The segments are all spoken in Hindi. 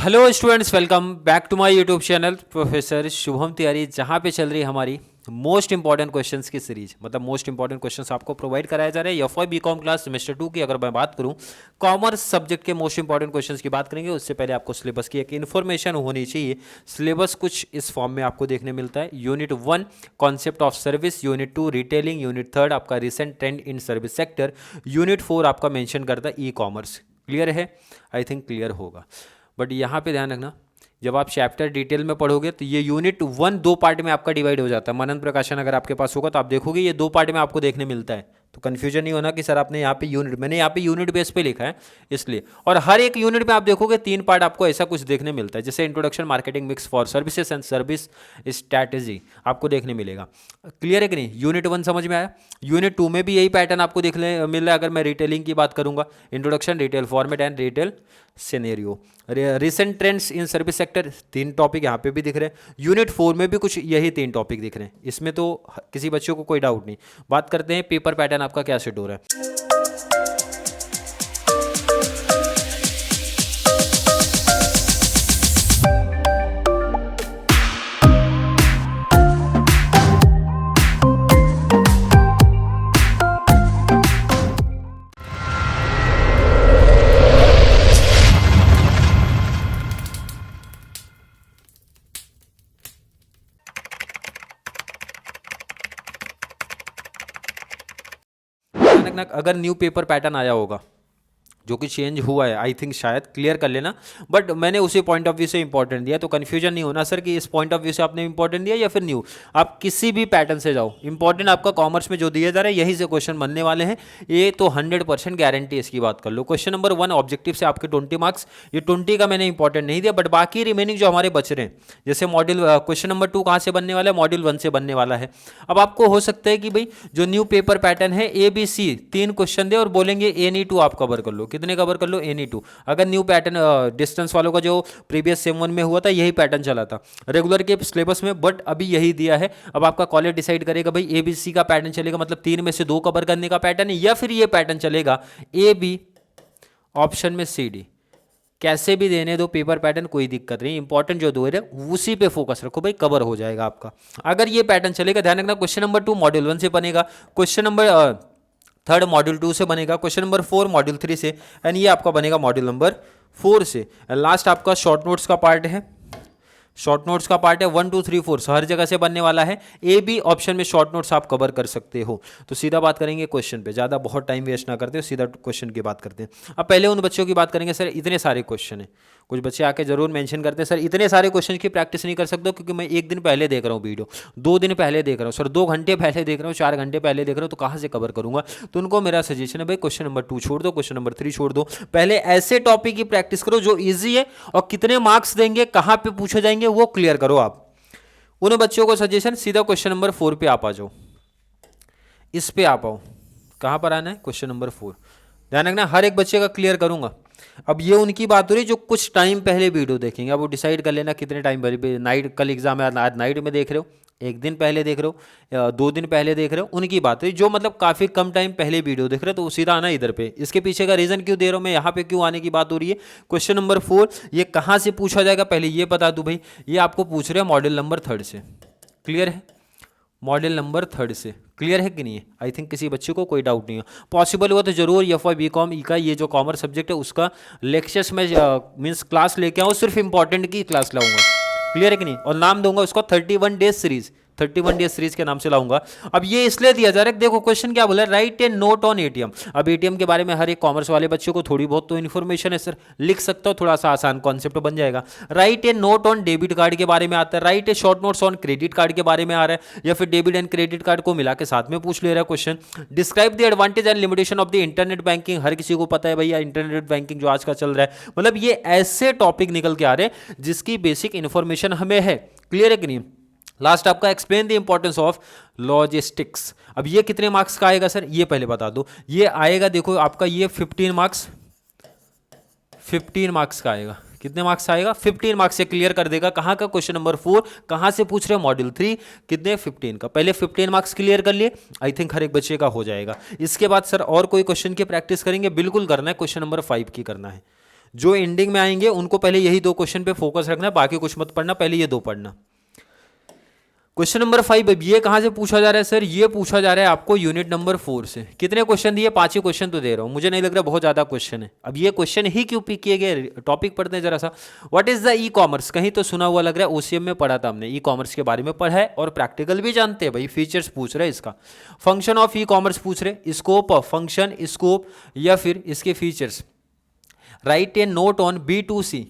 Hello students, welcome back to my YouTube channel professor Shubham Tiwari, जहाँ पे चल रही है हमारी मोस्ट इंपॉर्टेंट क्वेश्चंस की सीरीज। मतलब मोस्ट इंपॉर्टेंट क्वेश्चंस आपको प्रोवाइड कराया जा रहा है। F B com class semester 2 की अगर मैं बात करूँ, कॉमर्स सब्जेक्ट के मोस्ट इंपॉर्टेंट क्वेश्चंस की बात करेंगे। उससे पहले आपको सिलेबस की एक इन्फॉर्मेशन होनी चाहिए। सिलेबस कुछ इस फॉर्म में आपको देखने मिलता है। Unit 1 concept of service, unit 2 retailing, unit 3 आपका recent trend in service sector, unit 4 आपका मेंशन करता है ई कॉमर्स। क्लियर है? आई थिंक क्लियर होगा। बट यहाँ पे ध्यान रखना, जब आप चैप्टर डिटेल में पढ़ोगे तो ये यूनिट 1 दो पार्ट में आपका डिवाइड हो जाता है। मनन प्रकाशन अगर आपके पास होगा तो आप देखोगे ये दो पार्ट में आपको देखने मिलता है। तो कन्फ्यूजन नहीं होना कि सर आपने यहाँ पे यूनिट, मैंने यहाँ पे यूनिट बेस पे लिखा है इसलिए। और हर एक यूनिट में आप देखोगे 3 पार्ट आपको ऐसा कुछ देखने मिलता है, जैसे introduction, marketing mix for services and service strategy आपको देखने मिलेगा। क्लियर है कि नहीं? यूनिट 1 समझ में आया। यूनिट 2 में भी यही पैटर्न आपको देखने मिल रहा है। अगर मैं रिटेलिंग की बात करूंगा, introduction, retail format and retail scenario, recent trends in service sector, 3 topic यहाँ पे भी दिख रहे हैं। यूनिट 4 में भी कुछ यही 3 टॉपिक दिख रहे हैं। इसमें तो किसी बच्चों को कोई डाउट नहीं। बात करते हैं पेपर पैटर्न आपका क्या सेट हो रहा है। अगर न्यू पेपर पैटर्न आया होगा जो कि चेंज हुआ है, आई थिंक शायद क्लियर कर लेना। बट मैंने उसी पॉइंट ऑफ व्यू से इंपॉर्टेंट दिया, तो कन्फ्यूजन नहीं होना सर कि इस पॉइंट ऑफ व्यू से आपने इंपॉर्टेंट दिया या फिर न्यू। आप किसी भी पैटर्न से जाओ, इंपॉर्टेंट आपका कॉमर्स में जो दिया जा रहा है यहीं से क्वेश्चन बनने वाले हैं। ये तो 100% गारंटी है। इसकी बात कर लो। क्वेश्चन नंबर 1 ऑब्जेक्टिव से आपके 20 मार्क्स, ये 20 का मैंने इंपॉर्टेंट नहीं दिया, बट बाकी रिमेनिंग जो हमारे बच रहे हैं, जैसे मॉड्यूल क्वेश्चन नंबर 2 कहाँ से बनने वाला है, मॉड्यूल 1 से बनने वाला है। अब आपको हो सकता है कि भाई जो न्यू पेपर पैटर्न है ABC 3 क्वेश्चन दे और बोलेंगे NE2 आप कवर कर लो। कितने कवर कर लो? NE2। अगर न्यू पैटर्न डिस्टेंस वालों का जो प्रीवियस सेम 1 में हुआ था यही पैटर्न चला था रेगुलर के सिलेबस में, बट अभी यही दिया है। अब आपका कॉलेज डिसाइड करेगा भाई ABC का पैटर्न चलेगा, मतलब 3 में से 2 कवर करने का पैटर्न है, या फिर ये पैटर्न चलेगा AB ऑप्शन में CD। कैसे भी देने दो पेपर पैटर्न, कोई दिक्कत नहीं। इंपॉर्टेंट जो दो है उसी पे फोकस रखो भाई, कवर हो जाएगा आपका। अगर ये पैटर्न चलेगा, ध्यान रखना क्वेश्चन नंबर 2 मॉड्यूल 1 से बनेगा, क्वेश्चन नंबर 3 मॉड्यूल 2 से बनेगा, क्वेश्चन नंबर 4 मॉड्यूल 3 से, एंड ये आपका बनेगा मॉड्यूल नंबर 4 से। लास्ट आपका शॉर्ट नोट्स का पार्ट है। शॉर्ट नोट्स का पार्ट है 1 2 3 4 हर जगह से बनने वाला है। AB ऑप्शन में शॉर्ट नोट्स आप कवर कर सकते हो। तो सीधा बात करेंगे क्वेश्चन पे, ज़्यादा बहुत टाइम वेस्ट ना करते हो, सीधा क्वेश्चन की बात करते हैं। अब पहले उन बच्चों की बात करेंगे, सर इतने सारे क्वेश्चन हैं। कुछ बच्चे आके जरूर मेंशन करते हैं, सर इतने सारे क्वेश्चन की प्रैक्टिस नहीं कर सकते क्योंकि मैं 1 दिन पहले देख रहा हूँ वीडियो, 2 दिन पहले देख रहा हूँ, सर 2 घंटे पहले देख रहा हूँ, 4 घंटे पहले देख रहा हूँ, तो कहाँ से कवर करूँगा। तो उनको मेरा सजेशन है भाई क्वेश्चन नंबर 2 छोड़ दो, क्वेश्चन नंबर 3 छोड़ दो। पहले ऐसे टॉपिक की प्रैक्टिस करो जो ईजी है, और कितने मार्क्स देंगे, कहाँ पे पूछे जाएंगे, वो क्लियर करो आप। उन बच्चों को सजेशन, सीधा क्वेश्चन नंबर 4 पे आप आ जाओ, इस पे आप आओ। कहाँ पर आना है? Question number 4। ध्यान रखना हर एक बच्चे का क्लियर करूंगा। अब ये उनकी बात हो रही जो कुछ टाइम पहले वीडियो देखेंगे। अब वो डिसाइड कर लेना कितने टाइम पहले, नाइट कल एग्जाम है, आज नाइट में देख रहे हो, 1 दिन पहले देख रहे हो, 2 दिन पहले देख रहे हो, उनकी बात है। जो मतलब काफ़ी कम टाइम पहले वीडियो देख रहे हो तो सीधा आना इधर पे। इसके पीछे का रीज़न क्यों दे रहा हूँ मैं, यहाँ पे क्यों आने की बात हो रही है। क्वेश्चन नंबर 4 ये कहाँ से पूछा जाएगा पहले ये बता दूँ भाई। ये आपको पूछ रहे हैं मॉडल नंबर 3 से। क्लियर है? मॉडल नंबर 3 से क्लियर है कि नहीं है? आई थिंक किसी बच्चे को कोई डाउट नहीं है। पॉसिबल हुआ तो जरूर FY BCom ई का ये जो कॉमर्स सब्जेक्ट है उसका लेक्चर्स में मीन्स क्लास लेके आऊँ, सिर्फ इंपॉर्टेंट की क्लास लाऊंगा। क्लियर है कि नहीं? और नाम दूंगा उसको 31 डेज सीरीज, 31 डेज सीरीज के नाम से लाऊंगा। अब ये इसलिए दिया जा रहा है, देखो क्वेश्चन क्या बोला है, right A note on ATM। अब ATM के बारे में हर एक कॉमर्स वाले बच्चों को थोड़ी बहुत तो इन्फॉर्मेशन है सर, लिख सकता हो, थोड़ा सा आसान कॉन्सेप्ट बन जाएगा। Right A note on debit card के बारे में आता है, right A short notes on credit card के बारे में आ रहा है, या फिर डेबिट एंड क्रेडिट कार्ड को मिला के साथ में पूछ ले रहा है question. Describe the advantage and limitation of the internet banking, हर किसी को पता है भैया इंटरनेट बैंकिंग जो आज का चल रहा है। मतलब ये ऐसे टॉपिक निकल के आ रहे हैं जिसकी बेसिक इंफॉर्मेशन हमें है। क्लियर है कि नहीं? लास्ट आपका explain the importance of logistics. अब ये कितने मार्क्स का आएगा सर, ये पहले बता दो। ये आएगा देखो आपका ये 15 मार्क्स, 15 मार्क्स का आएगा। कितने मार्क्स आएगा? 15 मार्क्स से क्लियर कर देगा। कहाँ का? Question number 4। कहाँ से पूछ रहे हैं? मॉड्यूल 3। कितने? 15 का। पहले 15 मार्क्स क्लियर कर लिए, आई थिंक हर एक बच्चे का हो जाएगा। इसके बाद सर और कोई क्वेश्चन की प्रैक्टिस करेंगे? बिल्कुल करना है, क्वेश्चन नंबर 5 की करना है। जो एंडिंग में आएंगे उनको पहले यही 2 क्वेश्चन पे फोकस रखना, बाकी कुछ मत पढ़ना, पहले ये 2 पढ़ना। क्वेश्चन नंबर 5, ये कहां से पूछा जा रहा है सर? ये पूछा जा रहा है आपको यूनिट नंबर 4 से। कितने क्वेश्चन दिए? 5 ही क्वेश्चन तो दे रहा हूं, मुझे नहीं लग रहा बहुत ज्यादा क्वेश्चन है। अब ये क्वेश्चन ही क्यों पिक किए गए, टॉपिक पढ़ते हैं जरा सा। What is the e commerce? कहीं तो सुना हुआ लग रहा है, ओसीएम में पढ़ा था हमने, ई कॉमर्स के बारे में पढ़ा है और प्रैक्टिकल भी जानते हैं भाई। फीचर्स पूछ रहे हैं इसका, फंक्शन ऑफ ई कॉमर्स पूछ रहे, स्कोप ऑफ फंक्शन, स्कोप या फिर इसके features. Right A note on B2C,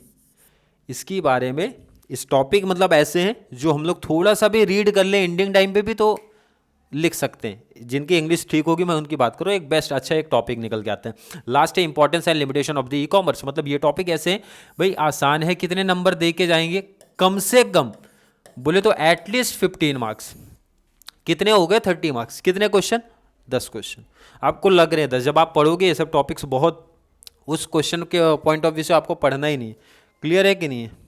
इसके बारे में। इस टॉपिक मतलब ऐसे हैं जो हम लोग थोड़ा सा भी रीड कर लें एंडिंग टाइम पे भी तो लिख सकते हैं। जिनकी इंग्लिश ठीक होगी मैं उनकी बात करूँ, एक बेस्ट अच्छा एक टॉपिक निकल के आते हैं। लास्ट है importance and limitation of the e commerce, मतलब ये टॉपिक ऐसे हैं भाई, आसान है। कितने नंबर दे के जाएंगे? कम से कम बोले तो एटलीस्ट 15 मार्क्स। कितने हो गए? 30 मार्क्स। कितने क्वेश्चन? 10 क्वेश्चन। आपको लग रहे हैं 10, जब आप पढ़ोगे ये सब टॉपिक्स बहुत उस क्वेश्चन के पॉइंट ऑफ व्यू से आपको पढ़ना ही नहीं है। क्लियर है कि नहीं है?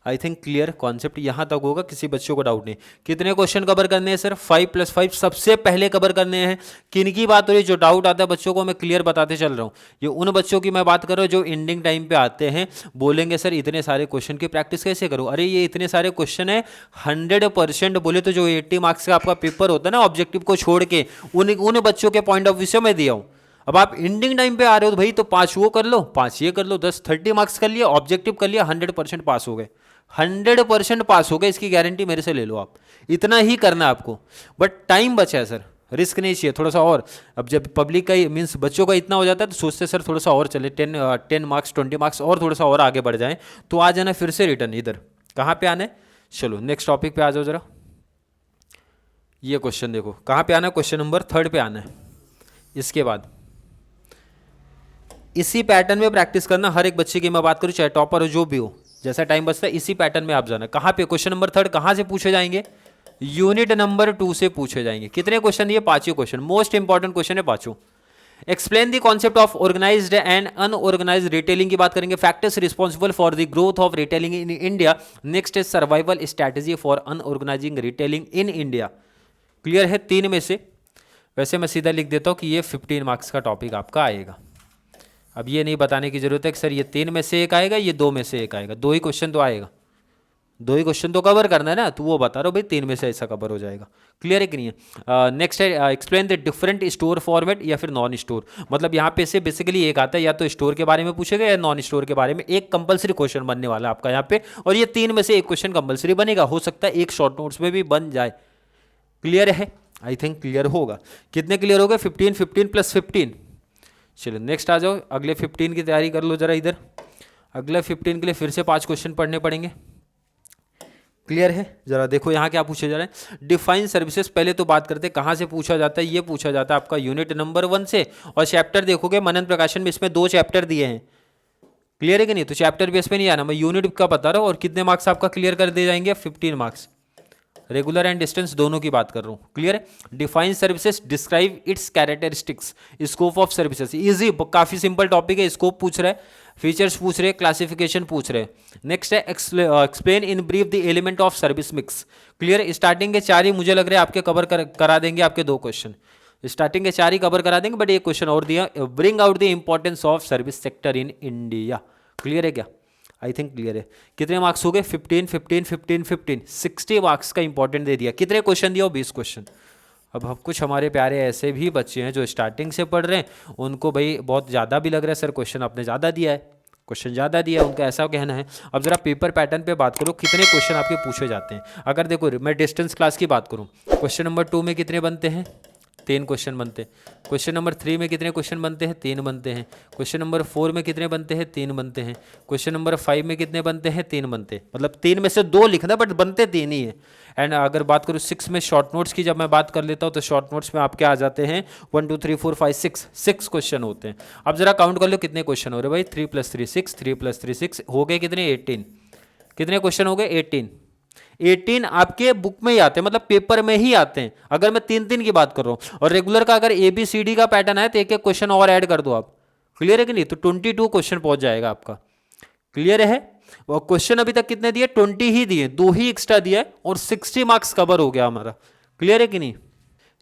आई थिंक क्लियर कॉन्सेप्ट यहाँ तक होगा, किसी बच्चों को डाउट नहीं। कितने क्वेश्चन कवर करने हैं सर? 5 + 5 सबसे पहले कवर करने हैं। किन की बात हो रही है? जो डाउट आता है बच्चों को मैं क्लियर बताते चल रहा हूँ। ये उन बच्चों की मैं बात कर रहा हूँ जो एंडिंग टाइम पे आते हैं, बोलेंगे सर इतने सारे क्वेश्चन की प्रैक्टिस कैसे करूँ? अरे ये इतने सारे क्वेश्चन है, 100% बोले तो जो 80 मार्क्स का आपका पेपर होता है ना ऑब्जेक्टिव को छोड़ के, उन बच्चों के पॉइंट ऑफ व्यू से मैं दिया हूँ। अब आप एंडिंग टाइम पे आ रहे हो तो भाई तो 5 वो कर लो, 5 ये कर लो, 10 30 मार्क्स कर लिया, ऑब्जेक्टिव कर लिया, 100% पास हो गए। 100% पास हो गए, इसकी गारंटी मेरे से ले लो आप। इतना ही करना है आपको, बट टाइम बचा है सर, रिस्क नहीं चाहिए थोड़ा सा और। अब जब पब्लिक का मीन्स बच्चों का इतना हो जाता है तो सोचते सर थोड़ा सा और चले, 10 मार्क्स 20 मार्क्स और थोड़ा सा और आगे बढ़ जाएं, तो आ जाना फिर से रिटर्न इधर। कहाँ पे आना है? चलो नेक्स्ट टॉपिक पे आ जाओ जरा। ये क्वेश्चन देखो कहाँ पे आना है, क्वेश्चन नंबर 3 पे आना है। इसके बाद इसी पैटर्न में प्रैक्टिस करना, हर एक बच्चे की मैं बात करूँ, चाहे टॉपर हो जो भी हो, जैसा टाइम बचता है इसी पैटर्न में आप जाना। कहाँ पे? क्वेश्चन नंबर 3 कहाँ से पूछे जाएंगे? यूनिट नंबर 2 से पूछे जाएंगे। कितने क्वेश्चन? ये 5 क्वेश्चन, मोस्ट इंपॉर्टेंट क्वेश्चन है 5। Explain the concept of organised and unorganised retailing की बात करेंगे। Factors responsible for the growth of retailing in India. Next is survival strategy for unorganising retailing in India. Clear है? 3 में से। वैसे मैं सीधा लिख देता हूँ कि ये 15 मार्क्स का टॉपिक आपका आएगा। अब ये नहीं बताने की जरूरत है कि सर ये 3 में से एक आएगा, ये 2 में से एक आएगा। 2 ही क्वेश्चन तो आएगा, 2 ही क्वेश्चन तो कवर करना है ना, तो वो बता रहा हूँ भाई 3 में से ऐसा कवर हो जाएगा। क्लियर है कि नहीं है? नेक्स्ट है explain the different store format या फिर नॉन स्टोर। मतलब यहाँ पे से बेसिकली एक आता है, या तो स्टोर के बारे में पूछेगा या नॉन स्टोर के बारे में। एक कंपलसरी क्वेश्चन बनने वाला है आपका यहाँ पे, और ये 3 में से एक क्वेश्चन कंपलसरी बनेगा। हो सकता है एक शॉर्ट नोट्स में भी बन जाए। क्लियर है? आई थिंक क्लियर होगा। कितने क्लियर हो गए? 15 15 + 15। चलो नेक्स्ट आ जाओ, अगले 15 की तैयारी कर लो जरा इधर। अगले 15 के लिए फिर से 5 क्वेश्चन पढ़ने पड़ेंगे। क्लियर है? जरा देखो यहाँ क्या पूछे जा रहे हैं। डिफाइन सर्विसेज, पहले तो बात करते हैं कहाँ से पूछा जाता है। ये पूछा जाता है आपका यूनिट नंबर 1 से, और चैप्टर देखोगे मनन प्रकाशन में इसमें 2 चैप्टर दिए हैं। क्लियर है कि नहीं? तो चैप्टर बेस पे नहीं आना, मैं यूनिट का बता रहा हूँ। और कितने मार्क्स आपका क्लियर कर दिए जाएंगे? 15 मार्क्स। रेगुलर एंड डिस्टेंस दोनों की बात कर रहा हूँ। क्लियर है? Define services, describe it's characteristics, scope of services. Easy, काफी सिंपल टॉपिक है। स्कोप पूछ रहा है, फीचर्स पूछ रहे, क्लासिफिकेशन पूछ रहे। नेक्स्ट है explain in brief the element of service mix. Clear? Starting के 4 ही मुझे लग रहा है आपके कवर करा देंगे, आपके 2 क्वेश्चन स्टार्टिंग के 4 ही कवर करा देंगे, बट एक क्वेश्चन और दिया, bring out the importance of service sector in India. Clear है क्या? आई थिंक क्लियर है। कितने मार्क्स हो गए? 15 15 15 15, 60 मार्क्स का इंपॉर्टेंट दे दिया। कितने क्वेश्चन दिया? 20 क्वेश्चन। अब कुछ हमारे प्यारे ऐसे भी बच्चे हैं जो स्टार्टिंग से पढ़ रहे हैं, उनको भाई बहुत ज़्यादा भी लग रहा है सर क्वेश्चन आपने ज़्यादा दिया है, क्वेश्चन ज़्यादा दिया है, उनका ऐसा कहना है। अब जरा पेपर पैटर्न पे बात करो, कितने क्वेश्चन आपके पूछे जाते हैं। अगर देखो मैं डिस्टेंस क्लास की बात करूँ, क्वेश्चन नंबर 2 में कितने बनते हैं? 3 क्वेश्चन बनते हैं। क्वेश्चन नंबर 3 में कितने क्वेश्चन बनते हैं? 3 बनते हैं। क्वेश्चन नंबर 4 में कितने बनते हैं? 3 बनते हैं। क्वेश्चन नंबर 5 में कितने बनते हैं? 3 बनते हैं। मतलब 3 में से 2 लिखना, बट बनते 3 ही है। एंड अगर बात करूँ 6 में शॉर्ट नोट्स की, जब मैं बात कर लेता हूँ तो शॉर्ट नोट्स में आपके आ जाते हैं 1 2 3 4 5 6 क्वेश्चन होते हैं। अब जरा काउंट कर लो कितने क्वेश्चन हो रहे भाई। 3 + 3 6, 3 + 3 6, हो गए कितने? 18। कितने क्वेश्चन हो गए? 18 आपके बुक में ही आते हैं, मतलब पेपर में ही आते हैं। अगर मैं 3 की बात कर रहा हूं, और रेगुलर का अगर ABCD का पैटर्न है तो एक क्वेश्चन और ऐड कर दो आप। क्लियर है कि नहीं? तो 22 क्वेश्चन पहुंच जाएगा आपका। क्लियर है? और क्वेश्चन अभी तक कितने दिए? 20 ही दिए, 2 ही एक्स्ट्रा दिया है, और 60 मार्क्स कवर हो गया हमारा। क्लियर है कि नहीं?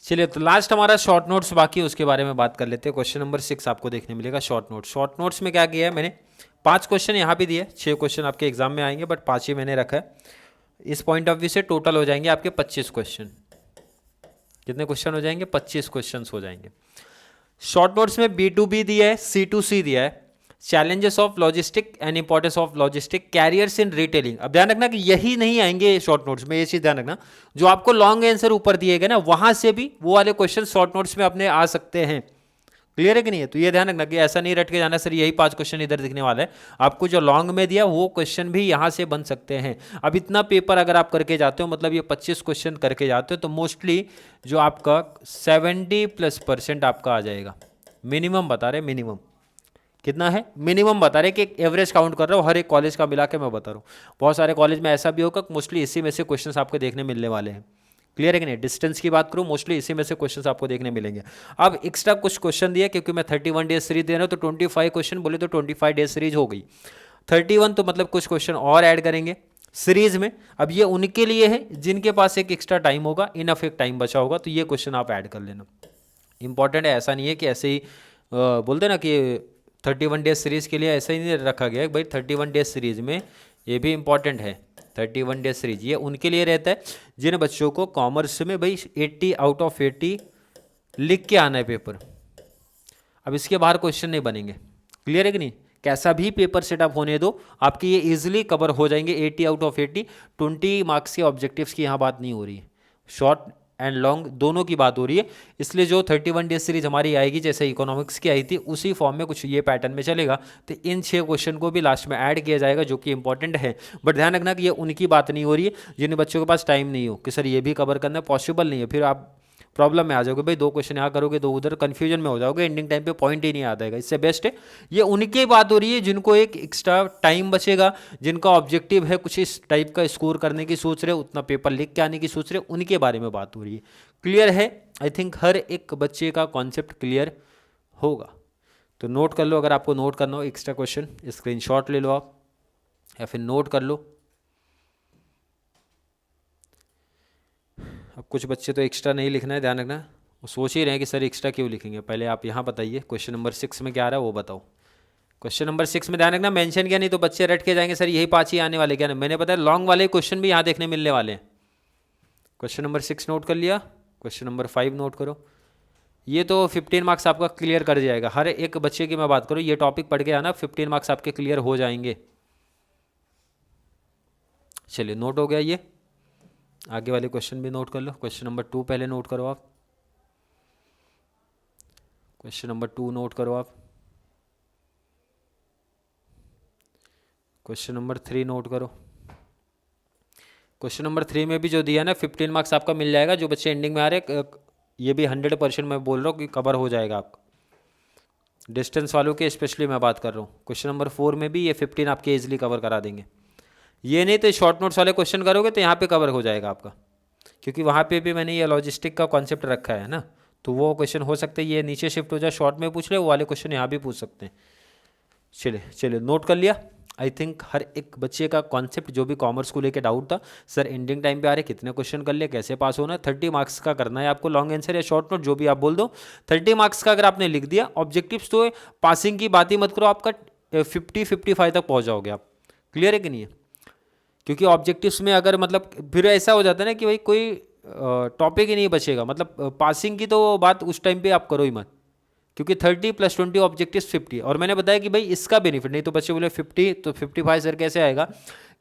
चलिए, तो लास्ट हमारा शॉर्ट नोट्स बाकी है, उसके बारे में बात कर लेते हैं। क्वेश्चन नंबर 6 आपको देखने मिलेगा शॉर्ट नोट्स। शॉर्ट नोट्स में क्या किया है मैंने, 5 क्वेश्चन यहाँ पे दिए, 6 क्वेश्चन आपके एग्जाम में आएंगे, बट 5 ही मैंने रखा है। इस पॉइंट ऑफ व्यू से टोटल हो जाएंगे आपके 25 क्वेश्चन। कितने क्वेश्चन हो जाएंगे? 25 क्वेश्चन हो जाएंगे। शॉर्ट नोट्स में B2B दिया है, C2C दिया है, challenges of logistic and importance of logistic, carriers in retailing. अब ध्यान रखना कि यही नहीं आएंगे शॉर्ट नोट्स में, ये चीज ध्यान रखना। जो आपको लॉन्ग आंसर ऊपर दिए गए ना, वहां से भी वो वाले क्वेश्चन शॉर्ट नोट्स में अपने आ सकते हैं। क्लियर है कि नहीं है? तो ये ध्यान रखना कि ऐसा नहीं रट के जाना सर यही 5 क्वेश्चन इधर दिखने वाला है। आपको जो लॉन्ग में दिया वो क्वेश्चन भी यहाँ से बन सकते हैं। अब इतना पेपर अगर आप करके जाते हो, मतलब ये 25 क्वेश्चन करके जाते हो, तो मोस्टली जो आपका 70+% आपका आ जाएगा। मिनिमम बता रहे, मिनिमम कितना है? मिनिमम बता रहे कि एवरेज काउंट कर रहा हूँ, हर एक कॉलेज का मिला के मैं बता रहा हूँ। बहुत सारे कॉलेज में ऐसा भी होगा, मोस्टली इसी में से क्वेश्चन आपको देखने मिलने वाले हैं। क्लियर है कि नहीं? डिस्टेंस की बात करूं, मोस्टली इसी में से क्वेश्चंस आपको देखने मिलेंगे। अब एक्स्ट्रा कुछ क्वेश्चन दिया, क्योंकि मैं 31 डेज सीरीज दे रहा हूं, तो 25 क्वेश्चन बोले तो 25 डेज सीरीज हो गई। 31 तो मतलब कुछ क्वेश्चन और ऐड करेंगे सीरीज में। अब ये उनके लिए है जिनके पास एक एक्स्ट्रा टाइम होगा, इनफ एक टाइम बचा होगा, तो ये क्वेश्चन आप ऐड कर लेना। इंपॉर्टेंट है, ऐसा नहीं है कि ऐसे ही बोलते ना कि 31 डेज सीरीज के लिए ऐसा ही नहीं रखा गया है भाई। 31 डेज सीरीज में ये भी इंपॉर्टेंट है। 31 डेज सीरीज ये उनके लिए रहता है जिन बच्चों को कॉमर्स में भाई 80 आउट ऑफ 80 लिख के आना है पेपर। अब इसके बाहर क्वेश्चन नहीं बनेंगे। क्लियर है कि नहीं? कैसा भी पेपर सेटअप होने दो, आपके ये इजीली कवर हो जाएंगे 80 आउट ऑफ 80। 20 मार्क्स के ऑब्जेक्टिव्स की यहाँ बात नहीं हो रही है, शॉर्ट एंड लॉन्ग दोनों की बात हो रही है। इसलिए जो 31 डेज सीरीज हमारी आएगी, जैसे इकोनॉमिक्स की आई थी, उसी फॉर्म में कुछ ये पैटर्न में चलेगा। तो इन 6 क्वेश्चन को भी लास्ट में ऐड किया जाएगा, जो कि इंपॉर्टेंट है। बट ध्यान रखना कि ये उनकी बात नहीं हो रही है जिन बच्चों के पास टाइम नहीं हो कि सर ये भी कवर करना पॉसिबल नहीं है। फिर आप प्रॉब्लम में आ जाओगे भाई, 2 क्वेश्चन यहाँ करोगे, 2 उधर, कंफ्यूजन में हो जाओगे, एंडिंग टाइम पे पॉइंट ही नहीं याद आएगा। इससे बेस्ट है ये उनकी बात हो रही है जिनको एक एक्स्ट्रा टाइम बचेगा, जिनका ऑब्जेक्टिव है कुछ इस टाइप का स्कोर करने की सोच रहे, उतना पेपर लिख के आने की सोच रहे, उनके बारे में बात हो रही है। क्लियर है? आई थिंक हर एक बच्चे का कॉन्सेप्ट क्लियर होगा। तो नोट कर लो, अगर आपको नोट करना हो एक्स्ट्रा क्वेश्चन, स्क्रीनशॉट ले लो आप या फिर नोट कर लो। अब कुछ बच्चे तो एक्स्ट्रा नहीं लिखना है, ध्यान रखना। वो सोच ही रहे हैं कि सर एक्स्ट्रा क्यों लिखेंगे। पहले आप यहाँ बताइए क्वेश्चन नंबर 6 में क्या आ रहा है वो बताओ। क्वेश्चन नंबर 6 में ध्यान रखना, मेंशन किया नहीं तो बच्चे रट के जाएंगे सर यही 5 ही आने वाले, क्या नहीं? मैंने बताया लॉन्ग वाले क्वेश्चन भी यहाँ देखने मिलने वाले हैं। क्वेश्चन नंबर 6 नोट कर लिया, क्वेश्चन नंबर 5 नोट करो। ये तो 15 मार्क्स आपका क्लियर कर जाएगा। हर एक बच्चे की मैं बात करूँ, ये टॉपिक पढ़ के आना, 15 मार्क्स आपके क्लियर हो जाएंगे। चलिए नोट हो गया ये। आगे वाले क्वेश्चन भी नोट कर लो। क्वेश्चन नंबर 2 पहले नोट करो आप। क्वेश्चन नंबर 2 नोट करो आप। क्वेश्चन नंबर 3 नोट करो। क्वेश्चन नंबर 3 में भी जो दिया ना 15 मार्क्स आपका मिल जाएगा। जो बच्चे एंडिंग में आ रहे, ये भी 100% मैं बोल रहा हूँ कि कवर हो जाएगा आपका। डिस्टेंस वालों के स्पेशली मैं बात कर रहा हूँ। क्वेश्चन नंबर 4 में भी ये 15 आपके इजीली कवर करा देंगे। ये नहीं तो शॉर्ट नोट्स वाले क्वेश्चन करोगे तो यहाँ पे कवर हो जाएगा आपका, क्योंकि वहाँ पे भी मैंने ये लॉजिस्टिक का कॉन्सेप्ट रखा है ना, तो वो क्वेश्चन हो सकते हैं ये नीचे शिफ्ट हो जाए, शॉर्ट में पूछ ले, वो वाले क्वेश्चन यहाँ भी पूछ सकते हैं। चलिए नोट कर लिया। आई थिंक हर एक बच्चे का कॉन्सेप्ट जो भी कॉमर्स को लेकर डाउट था, सर एंडिंग टाइम पे आ रहे कितने क्वेश्चन कर लिए, कैसे पास होना है, 30 मार्क्स का करना है आपको, लॉन्ग आंसर या शॉर्ट नोट जो भी आप बोल दो। 30 मार्क्स का अगर आपने लिख दिया, ऑब्जेक्टिव्स तो पासिंग की बात ही मत करो, आपका 50-55 तक पहुँच जाओगे आप। क्लियर है कि नहीं है? क्योंकि ऑब्जेक्टिव्स में अगर मतलब फिर ऐसा हो जाता है ना कि भाई कोई टॉपिक ही नहीं बचेगा, मतलब पासिंग की तो बात उस टाइम पे आप करो ही मत, क्योंकि 30 + 20 ऑब्जेक्टिव्स 50। और मैंने बताया कि भाई इसका बेनिफिट नहीं, तो बच्चे बोले 50 तो 55 सर कैसे आएगा,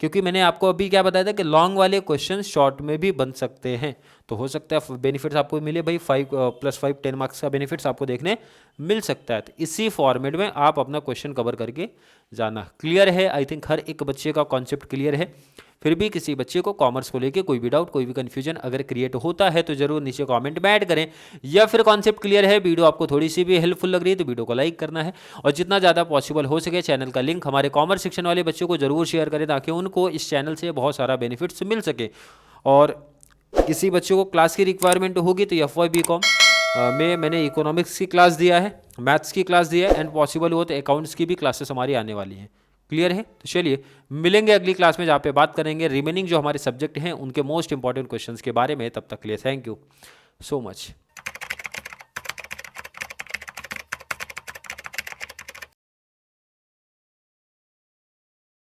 क्योंकि मैंने आपको अभी क्या बताया था कि लॉन्ग वाले क्वेश्चन शॉर्ट में भी बन सकते हैं। तो हो सकता है बेनिफिट्स आपको मिले भाई, 5 + 5 10 मार्क्स का बेनिफिट्स आपको देखने मिल सकता है। तो इसी फॉर्मेट में आप अपना क्वेश्चन कवर करके जाना। क्लियर है? आई थिंक हर एक बच्चे का कॉन्सेप्ट क्लियर है। फिर भी किसी बच्चे को कॉमर्स को लेके कोई भी डाउट, कोई भी कन्फ्यूजन अगर क्रिएट होता है तो जरूर नीचे कमेंट में ऐड करें, या फिर कॉन्सेप्ट क्लियर है, वीडियो आपको थोड़ी सी भी हेल्पफुल लग रही है तो वीडियो को लाइक करना है, और जितना ज़्यादा पॉसिबल हो सके चैनल का लिंक हमारे कॉमर्स सेक्शन वाले बच्चों को जरूर शेयर करें, ताकि उनको इस चैनल से बहुत सारा बेनिफिट्स मिल सके। और किसी बच्चों को क्लास की रिक्वायरमेंट होगी तो FY BCom में मैंने इकोनॉमिक्स की क्लास दिया है, मैथ्स की क्लास दिया है, एंड पॉसिबल हो तो अकाउंट्स की भी क्लासेस हमारी आने वाली हैं। क्लियर है? तो चलिए मिलेंगे अगली क्लास में, जहाँ पे बात करेंगे रिमेनिंग जो हमारे सब्जेक्ट हैं उनके मोस्ट इंपॉर्टेंट क्वेश्चंस के बारे में। तब तक के लिए थैंक यू सो मच।